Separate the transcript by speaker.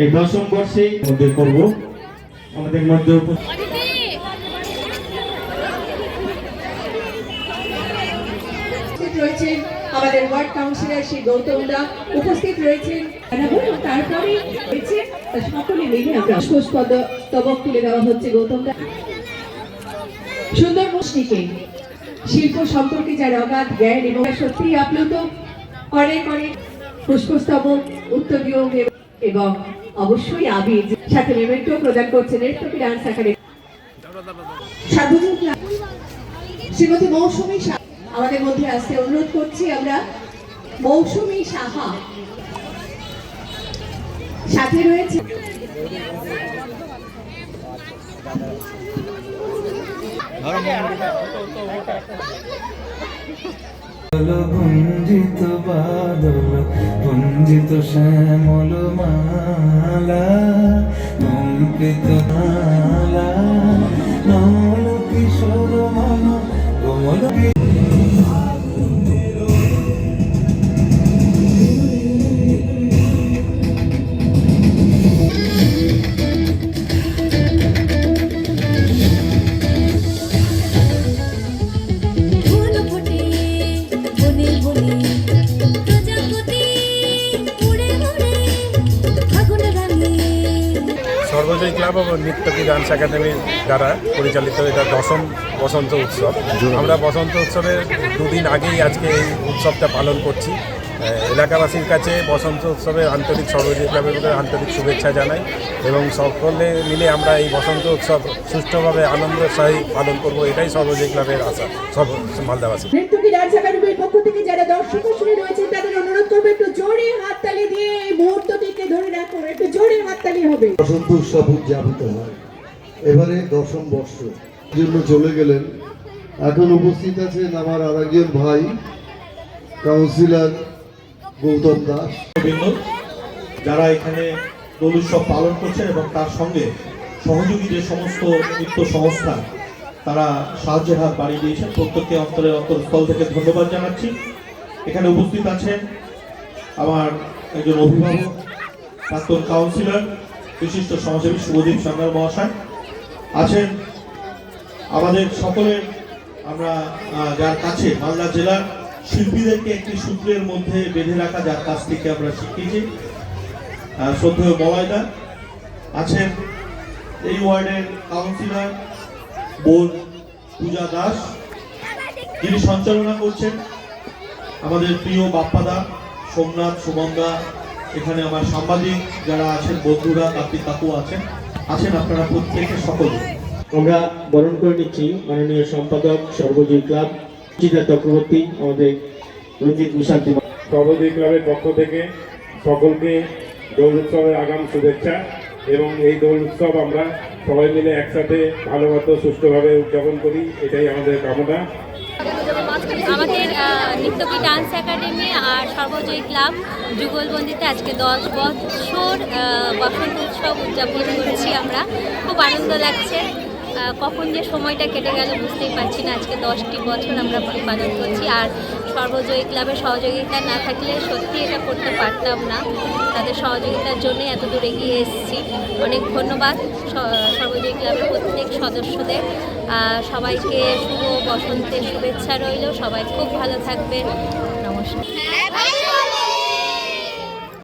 Speaker 1: এই 10ম বর্ষে মধ্যে করব আমাদের মধ্যে
Speaker 2: রয়েছেন আমাদের ওয়ার্ড কাউন্সিলর শ্রী গৌতম দা, উপস্থিত রয়েছেন তারপরে রয়েছে সকলে মিলে আমরা পুষ্পস্তবক তুলে দেওয়া হচ্ছে গৌতম দা। সুন্দর মুশনিকে শিল্প সম্পর্কে যার অগাধ জ্ঞান এবং সত্যি আপ্লুত অনেক অনেক পুষ্পস্তবক উত্তরীয় এবং অবশ্যই আবির সাথে মেমেন্টো প্রদান করছেন নৃত্যকে ডান্স একাডেমি শ্রীমতী মৌসুমী সাহা আমাদের মধ্যে আসতে অনুরোধ করছি আমরা। মৌসুমী সাহা সাথে রয়েছে
Speaker 3: গুঞ্জিত বাদল গুঞ্জিত শ্যামল মালা অঙ্কিত মালা নমল কিশোর মন কোমল
Speaker 4: সর্বজয় ক্লাব ও নৃত্যকী ডান্স একাডেমির দ্বারা পরিচালিত এটা 10ম বসন্ত উৎসব। আমরা বসন্ত উৎসবের 2 দিন আগেই আজকে এই উৎসবটা পালন করছি। এলাকাবাসীর কাছে বসন্ত উৎসবের আন্তরিক সর্বজয় ক্লাবের আন্তরিক শুভেচ্ছা জানাই এবং সকলে মিলে আমরা এই বসন্ত উৎসব সুষ্ঠুভাবে আনন্দের সহিত পালন করব, এটাই সর্বজয় ক্লাবের আশা সব মালদাবাসী।
Speaker 2: নৃত্যকী ডান্স একাডেমির পক্ষ থেকে যারা দর্শক শুনে রয়েছেন তাদের অনুরোধ করবো একটু জোরে হাততালি দিয়ে এই মুহূর্তটিকে ধরে রাখুন, একটু জোরে হাততালি হবে।
Speaker 5: বসন্ত উৎসব উদযাপিত হয় এবারে 10ম বর্ষ জন্য চলে গেলেন। এখন উপস্থিত আছেন আমার আরেকজন ভাই কাউন্সিলর গৌতম দাস,
Speaker 6: যারা এখানে দোল উৎসব পালন করছেন এবং তার সঙ্গে সহযোগী যে সমস্ত নৃত্য সংস্থা তারা সাহায্যের হাত বাড়িয়ে দিয়েছেন, প্রত্যেককে অন্তরস্থল থেকে ধন্যবাদ জানাচ্ছি। এখানে উপস্থিত আছেন আমার একজন অভিভাবক, প্রাক্তন কাউন্সিলর, বিশিষ্ট সমাজসেবী শুভদীপ সান্যাল মহাশয় আছেন। আমাদের সকলের আমরা যার কাছে মালদা জেলার শিল্পীদেরকে একটি সূত্রের মধ্যে বেঁধে রাখা, যার কাছ থেকে আমরা শিখেছি, শ্রদ্ধেয় মলয়দা আছেন। এই ওয়ার্ডের কাউন্সিলর বোন পূজা দাস, যিনি সঞ্চালনা করছেন আমাদের প্রিয় বাপ্পাদা, সোমনাথ, সুমনদা, এখানে আমার সাংবাদিক যারা আছেন, বন্ধুরা, কার্তিক কাকু আছেন আপনারা প্রত্যেকে সকলে।
Speaker 1: আমরা বরণ করে নিচ্ছি মাননীয় সম্পাদক সর্বজয় ক্লাব চিতা চক্রবর্তী, আমাদের রঞ্জিত মুশান্তি।
Speaker 4: সর্বজয় ক্লাবের পক্ষ থেকে সকলকে দোল উৎসবের আগাম শুভেচ্ছা এবং এই দোল উৎসব আমরা সবাই মিলে একসাথে ভালোমতো সুষ্ঠুভাবে উদযাপন করি, এটাই আমাদের কামনা।
Speaker 7: আমাদের নৃত্যকী ডান্স একাডেমি আর সর্বজয় ক্লাব যুগলবন্দিতে আজকে 10 বছর বসন্ত উৎসব উদযাপন করছি আমরা। খুব আনন্দ লাগছে, কখন যে সময়টা কেটে গেল বুঝতেই পারছি না। আজকে 10টি বছর আমরা পালন করছি, আর সর্বজয়ী ক্লাবের সহযোগিতা না থাকলে সত্যি এটা করতে পারতাম না। তাদের সহযোগিতার জন্য এত দূর এগিয়ে এসেছি। অনেক ধন্যবাদ সর্বজয়ী ক্লাবের প্রত্যেক সদস্যদের। সবাইকে শুভ বসন্তের শুভেচ্ছা রইল। সবাই খুব ভালো থাকবেন।